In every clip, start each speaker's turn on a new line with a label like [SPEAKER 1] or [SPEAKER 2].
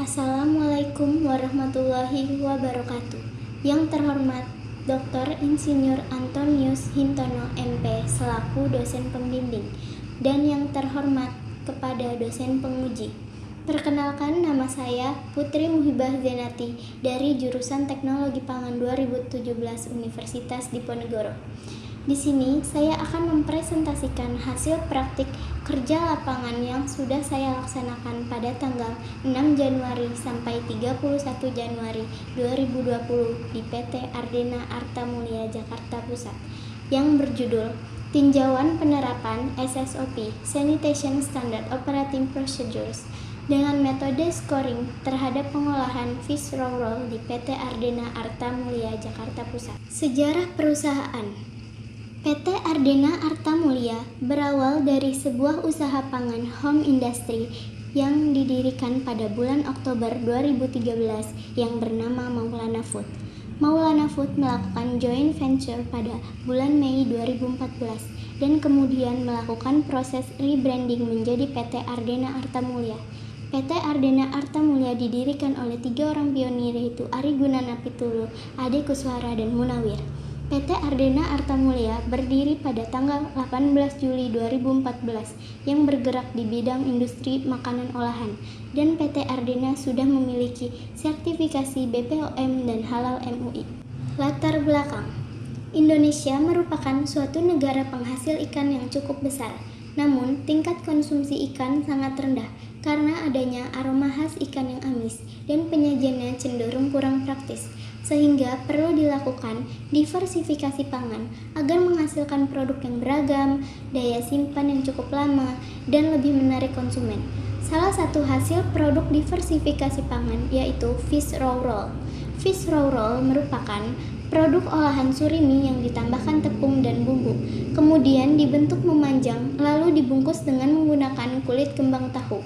[SPEAKER 1] Assalamualaikum warahmatullahi wabarakatuh. Yang terhormat Dr. Insinyur Antonius Hintono MP selaku dosen pembimbing dan yang terhormat kepada dosen penguji. Perkenalkan, nama saya Putri Muhibah Zenati dari jurusan Teknologi Pangan 2017 Universitas Diponegoro. Di sini saya akan mempresentasikan hasil praktik kerja lapangan yang sudah saya laksanakan pada tanggal 6 Januari sampai 31 Januari 2020 di PT Ardena Arta Mulia Jakarta Pusat yang berjudul Tinjauan Penerapan SSOP Sanitation Standard Operating Procedures dengan metode scoring terhadap pengolahan fish roll di PT Ardena Arta Mulia Jakarta Pusat. Sejarah perusahaan. PT Ardena Arta Mulia berawal dari sebuah usaha pangan home industry yang didirikan pada bulan Oktober 2013 yang bernama Maulana Food. Maulana Food melakukan joint venture pada bulan Mei 2014 dan kemudian melakukan proses rebranding menjadi PT Ardena Arta Mulia. PT Ardena Arta Mulia didirikan oleh 3 orang pionir yaitu Ari Gunana Pitulu, Ade Kuswara, dan Munawir. PT Ardena Arta Mulia berdiri pada tanggal 18 Juli 2014 yang bergerak di bidang industri makanan olahan, dan PT Ardena sudah memiliki sertifikasi BPOM dan Halal MUI. Latar belakang. Indonesia merupakan suatu negara penghasil ikan yang cukup besar, namun tingkat konsumsi ikan sangat rendah karena adanya aroma khas ikan yang amis dan penyajiannya cenderung kurang praktis. Sehingga perlu dilakukan diversifikasi pangan agar menghasilkan produk yang beragam, daya simpan yang cukup lama, dan lebih menarik konsumen. Salah satu hasil produk diversifikasi pangan yaitu fish roll roll. Fish roll roll merupakan produk olahan surimi yang ditambahkan tepung dan bumbu, kemudian dibentuk memanjang lalu dibungkus dengan menggunakan kulit kembang tahu.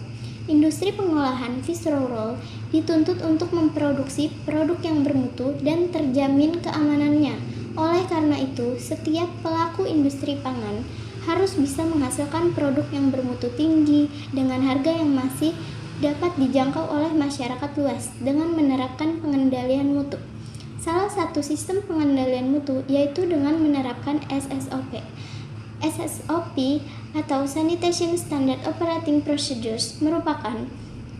[SPEAKER 1] Industri pengolahan fish roll roll dituntut untuk memproduksi produk yang bermutu dan terjamin keamanannya. Oleh karena itu, setiap pelaku industri pangan harus bisa menghasilkan produk yang bermutu tinggi dengan harga yang masih dapat dijangkau oleh masyarakat luas dengan menerapkan pengendalian mutu. Salah satu sistem pengendalian mutu yaitu dengan menerapkan SSOP. SSOP atau Sanitation Standard Operating Procedures merupakan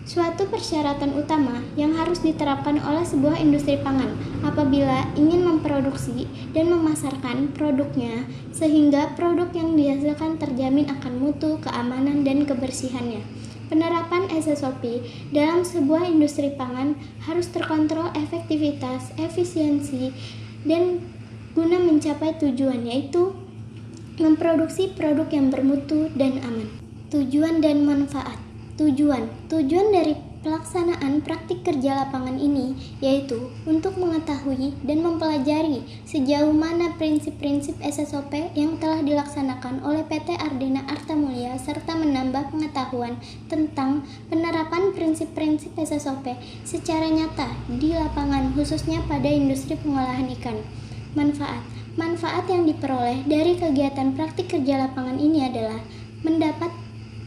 [SPEAKER 1] suatu persyaratan utama yang harus diterapkan oleh sebuah industri pangan apabila ingin memproduksi dan memasarkan produknya sehingga produk yang dihasilkan terjamin akan mutu, keamanan, dan kebersihannya. Penerapan SSOP dalam sebuah industri pangan harus terkontrol efektivitas, efisiensi, dan guna mencapai tujuan yaitu memproduksi produk yang bermutu dan aman. Tujuan dan manfaat. Tujuan dari pelaksanaan praktik kerja lapangan ini yaitu untuk mengetahui dan mempelajari sejauh mana prinsip-prinsip SSOP yang telah dilaksanakan oleh PT Ardena Arta Mulia serta menambah pengetahuan tentang penerapan prinsip-prinsip SSOP secara nyata di lapangan khususnya pada industri pengolahan ikan. Manfaat yang diperoleh dari kegiatan praktik kerja lapangan ini adalah mendapat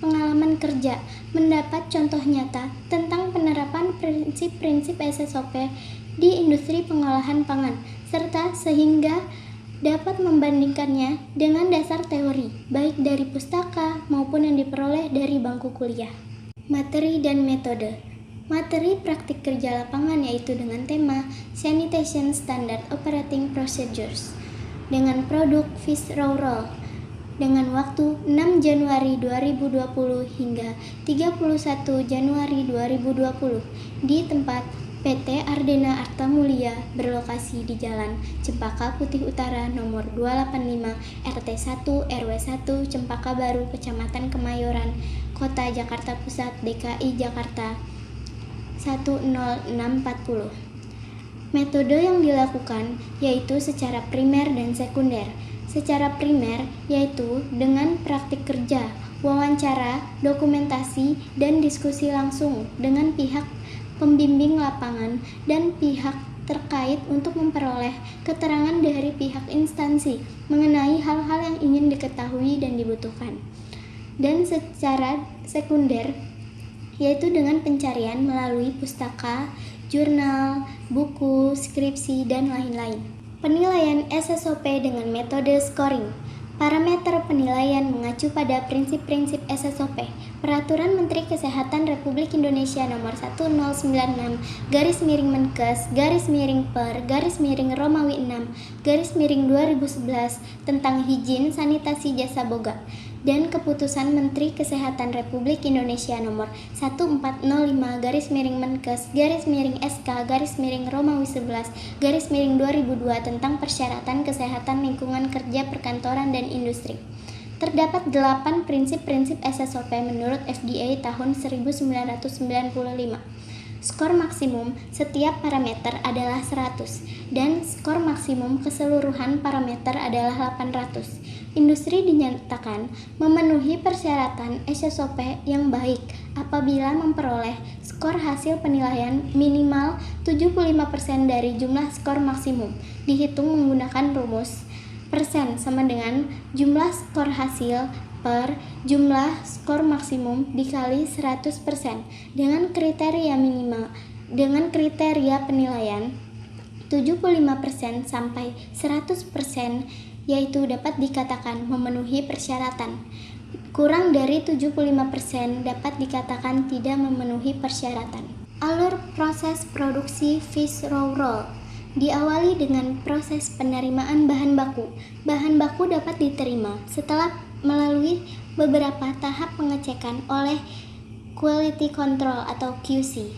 [SPEAKER 1] pengalaman kerja, mendapat contoh nyata tentang penerapan prinsip-prinsip SSOP di industri pengolahan pangan, serta sehingga dapat membandingkannya dengan dasar teori, baik dari pustaka maupun yang diperoleh dari bangku kuliah. Materi dan metode. Materi praktik kerja lapangan yaitu dengan tema Sanitation Standard Operating Procedures dengan produk fish roll roll dengan waktu 6 Januari 2020 hingga 31 Januari 2020 di tempat PT Ardena Arta Mulia berlokasi di Jalan Cempaka Putih Utara nomor 285 RT 1 RW 1 Cempaka Baru Kecamatan Kemayoran Kota Jakarta Pusat DKI Jakarta 10640. Metode yang dilakukan yaitu secara primer dan sekunder. Secara primer yaitu dengan praktik kerja, wawancara, dokumentasi, dan diskusi langsung dengan pihak pembimbing lapangan dan pihak terkait untuk memperoleh keterangan dari pihak instansi mengenai hal-hal yang ingin diketahui dan dibutuhkan. Dan secara sekunder yaitu dengan pencarian melalui pustaka, jurnal, buku, skripsi, dan lain-lain. Penilaian SSOP dengan metode scoring. Parameter penilaian mengacu pada prinsip-prinsip SSOP. Peraturan Menteri Kesehatan Republik Indonesia Nomor 1096/Menkes/Per/Romawi 6/2011 tentang Higien Sanitasi Jasa Boga dan Keputusan Menteri Kesehatan Republik Indonesia Nomor 1405/Menkes/SK/Romawi 11/2002 tentang persyaratan kesehatan lingkungan kerja perkantoran dan industri. Terdapat 8 prinsip-prinsip SSOP menurut FDA tahun 1995. Skor maksimum setiap parameter adalah 100 dan skor maksimum keseluruhan parameter adalah 800. Industri dinyatakan memenuhi persyaratan SSOP yang baik apabila memperoleh skor hasil penilaian minimal 75% dari jumlah skor maksimum, dihitung menggunakan rumus persen sama dengan jumlah skor hasil per jumlah skor maksimum dikali 100% dengan kriteria penilaian 75% sampai 100%, yaitu dapat dikatakan memenuhi persyaratan. Kurang dari 75% dapat dikatakan tidak memenuhi persyaratan. Alur proses produksi fish roe roll diawali dengan proses penerimaan bahan baku. Bahan baku dapat diterima setelah melalui beberapa tahap pengecekan oleh Quality Control atau QC.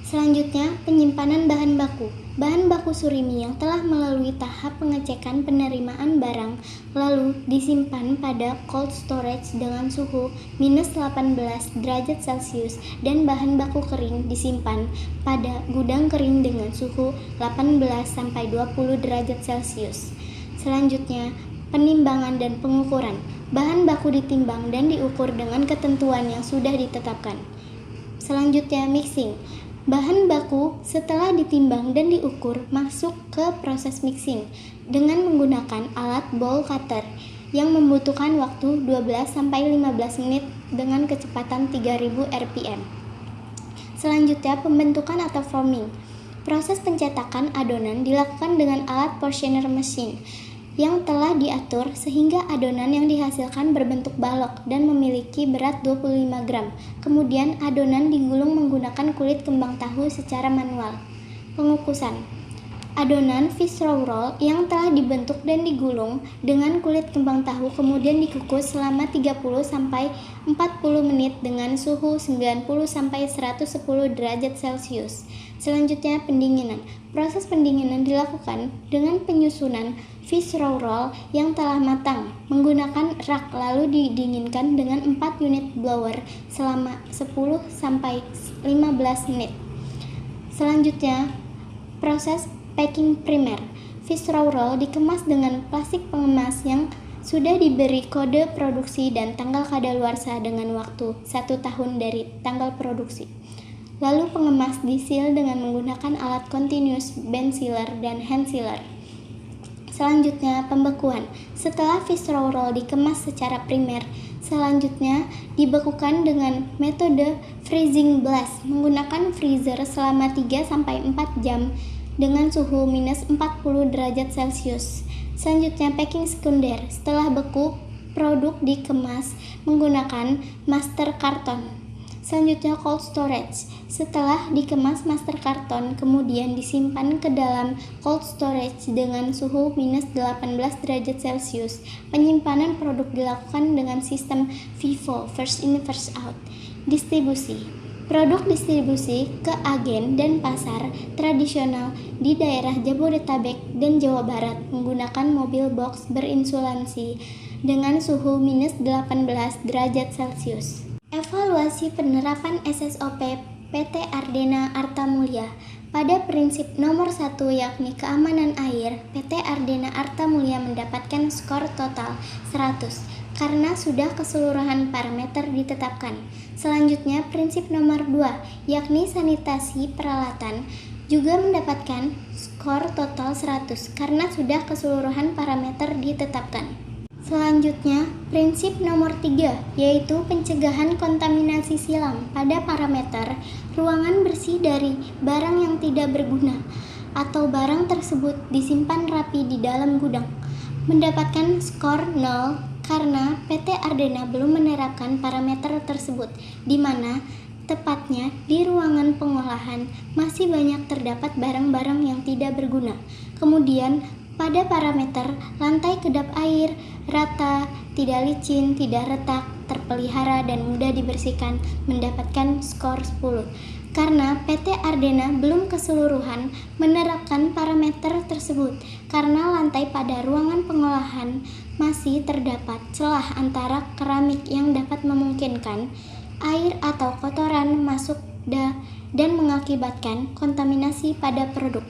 [SPEAKER 1] Selanjutnya, penyimpanan bahan baku. Bahan baku surimi yang telah melalui tahap pengecekan penerimaan barang lalu disimpan pada cold storage dengan suhu minus 18 derajat Celcius dan bahan baku kering disimpan pada gudang kering dengan suhu 18-20 derajat Celcius. Selanjutnya, penimbangan dan pengukuran. Bahan baku ditimbang dan diukur dengan ketentuan yang sudah ditetapkan. Selanjutnya, mixing. Bahan baku setelah ditimbang dan diukur masuk ke proses mixing dengan menggunakan alat bowl cutter yang membutuhkan waktu 12-15 menit dengan kecepatan 3000 rpm. Selanjutnya, pembentukan atau forming. Proses pencetakan adonan dilakukan dengan alat portioner machine yang telah diatur sehingga adonan yang dihasilkan berbentuk balok dan memiliki berat 25 gram. Kemudian adonan digulung menggunakan kulit kembang tahu secara manual. Pengukusan. Adonan fish roe roll yang telah dibentuk dan digulung dengan kulit kembang tahu kemudian dikukus selama 30-40 menit dengan suhu 90-110 derajat Celcius. Selanjutnya, pendinginan. Proses pendinginan dilakukan dengan penyusunan fish roe roll yang telah matang menggunakan rak lalu didinginkan dengan 4 unit blower selama 10-15 menit. Selanjutnya, proses packing primer. Fish roe roll dikemas dengan plastik pengemas yang sudah diberi kode produksi dan tanggal kadaluarsa dengan waktu 1 tahun dari tanggal produksi. Lalu pengemas diseal dengan menggunakan alat continuous bend sealer dan hand sealer. Selanjutnya, pembekuan. Setelah fish roe roll dikemas secara primer, selanjutnya dibekukan dengan metode freezing blast menggunakan freezer selama 3-4 jam dengan suhu minus 40 derajat Celcius. Selanjutnya, packing sekunder. Setelah beku, produk dikemas menggunakan master karton. Selanjutnya, cold storage. Setelah dikemas master karton, kemudian disimpan ke dalam cold storage dengan suhu minus 18 derajat Celcius. Penyimpanan produk dilakukan dengan sistem FIFO, first in first out. Distribusi. Produk distribusi ke agen dan pasar tradisional di daerah Jabodetabek dan Jawa Barat menggunakan mobil box berinsulansi dengan suhu minus 18 derajat Celcius. Evaluasi penerapan SSOP PT Ardena Arta Mulia. Pada prinsip nomor 1 yakni keamanan air, PT Ardena Arta Mulia mendapatkan skor total 100 karena sudah keseluruhan parameter ditetapkan. Selanjutnya, prinsip nomor 2 yakni sanitasi peralatan juga mendapatkan skor total 100 karena sudah keseluruhan parameter ditetapkan. Selanjutnya, prinsip nomor 3, yaitu pencegahan kontaminasi silang pada parameter ruangan bersih dari barang yang tidak berguna atau barang tersebut disimpan rapi di dalam gudang. Mendapatkan skor 0 karena PT Ardena belum menerapkan parameter tersebut, di mana tepatnya di ruangan pengolahan masih banyak terdapat barang-barang yang tidak berguna. Kemudian pada parameter lantai kedap air, rata, tidak licin, tidak retak, terpelihara dan mudah dibersihkan, mendapatkan skor 10. Karena PT Ardena belum keseluruhan menerapkan parameter tersebut, karena lantai pada ruangan pengolahan masih terdapat celah antara keramik yang dapat memungkinkan air atau kotoran masuk dan mengakibatkan kontaminasi pada produk.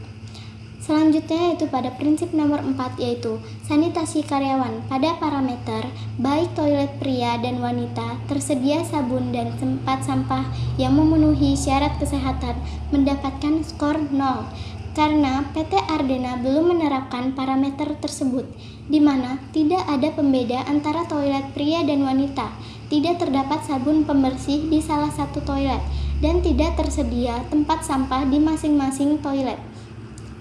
[SPEAKER 1] Selanjutnya yaitu pada prinsip nomor 4, yaitu sanitasi karyawan. Pada parameter baik toilet pria dan wanita tersedia sabun dan tempat sampah yang memenuhi syarat kesehatan, mendapatkan skor 0 karena PT Ardena belum menerapkan parameter tersebut, di mana tidak ada pembeda antara toilet pria dan wanita, tidak terdapat sabun pembersih di salah satu toilet, dan tidak tersedia tempat sampah di masing-masing toilet.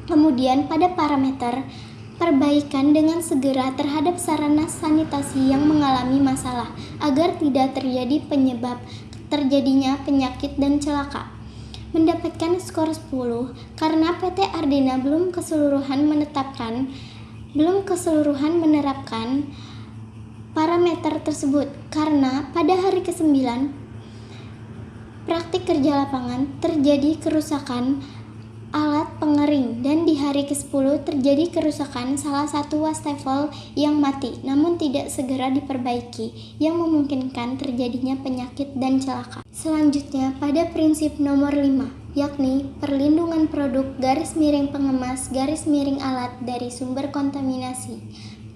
[SPEAKER 1] Kemudian pada parameter perbaikan dengan segera terhadap sarana sanitasi yang mengalami masalah agar tidak terjadi penyebab terjadinya penyakit dan celaka, mendapatkan skor 10 karena PT Ardena belum keseluruhan menerapkan parameter tersebut, karena pada hari ke-9 praktik kerja lapangan terjadi kerusakan alat pengering, dan di hari ke-10 terjadi kerusakan salah satu wastafel yang mati namun tidak segera diperbaiki, yang memungkinkan terjadinya penyakit dan celaka. Selanjutnya pada prinsip nomor 5, yakni perlindungan produk _pengemas _alat dari sumber kontaminasi.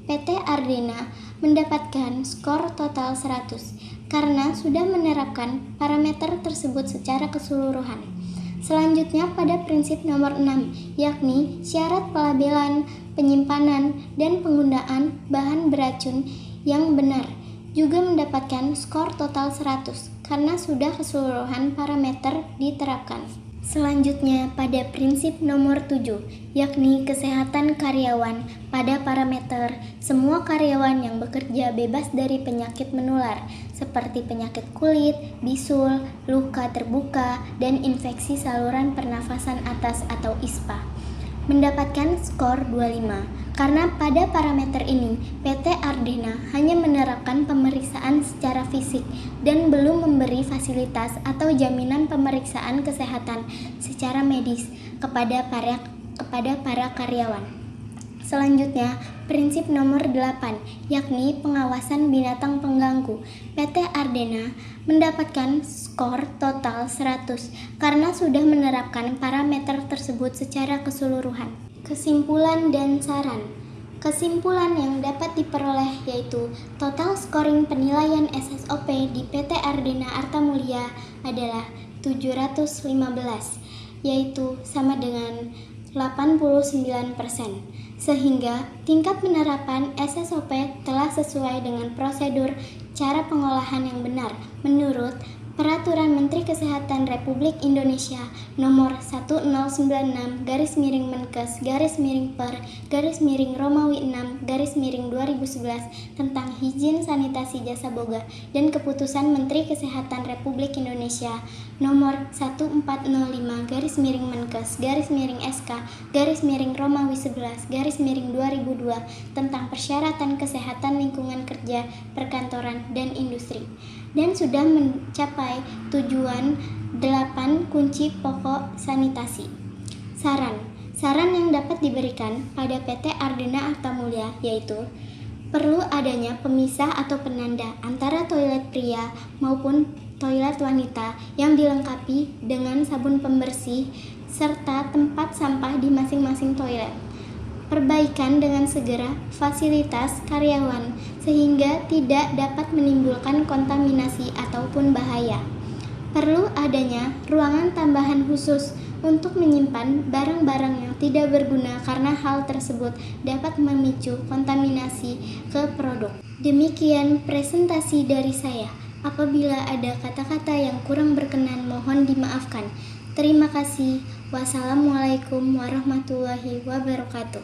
[SPEAKER 1] PT Ardena mendapatkan skor total 100 karena sudah menerapkan parameter tersebut secara keseluruhan. Selanjutnya pada prinsip nomor 6, yakni syarat pelabelan, penyimpanan, dan penggunaan bahan beracun yang benar, juga mendapatkan skor total 100 karena sudah keseluruhan parameter diterapkan. Selanjutnya pada prinsip nomor 7, yakni kesehatan karyawan. Pada parameter semua karyawan yang bekerja bebas dari penyakit menular seperti penyakit kulit, bisul, luka terbuka, dan infeksi saluran pernafasan atas atau ISPA, mendapatkan skor 25. Karena pada parameter ini PT Ardena hanya menerapkan pemeriksaan secara fisik dan belum memberi fasilitas atau jaminan pemeriksaan kesehatan secara medis kepada para karyawan. Selanjutnya, prinsip nomor 8, yakni pengawasan binatang pengganggu. PT Ardena mendapatkan skor total 100 karena sudah menerapkan parameter tersebut secara keseluruhan. Kesimpulan dan saran. Kesimpulan yang dapat diperoleh yaitu total scoring penilaian SSOP di PT Ardena Arta Mulia adalah 715, yaitu sama dengan 89%, sehingga tingkat penerapan SSOP telah sesuai dengan prosedur cara pengolahan yang benar menurut Peraturan Menteri Kesehatan Republik Indonesia Nomor 1099/Menkes/per/Romawi 6/2011 tentang higien sanitasi jasa boga dan Keputusan Menteri Kesehatan Republik Indonesia Nomor 1405/Menkes/SK/Romawi 11/2002 tentang persyaratan kesehatan lingkungan kerja, perkantoran, dan industri, dan sudah mencapai tujuan 8 kunci pokok sanitasi. Saran yang dapat diberikan pada PT Ardena Arta Mulia yaitu perlu adanya pemisah atau penanda antara toilet pria maupun toilet wanita yang dilengkapi dengan sabun pembersih serta tempat sampah di masing-masing toilet. Perbaikan dengan segera fasilitas karyawan sehingga tidak dapat menimbulkan kontaminasi ataupun bahaya. Perlu adanya ruangan tambahan khusus untuk menyimpan barang-barang yang tidak berguna karena hal tersebut dapat memicu kontaminasi ke produk. Demikian presentasi dari saya. Apabila ada kata-kata yang kurang berkenan mohon dimaafkan. Terima kasih. Wassalamualaikum warahmatullahi wabarakatuh.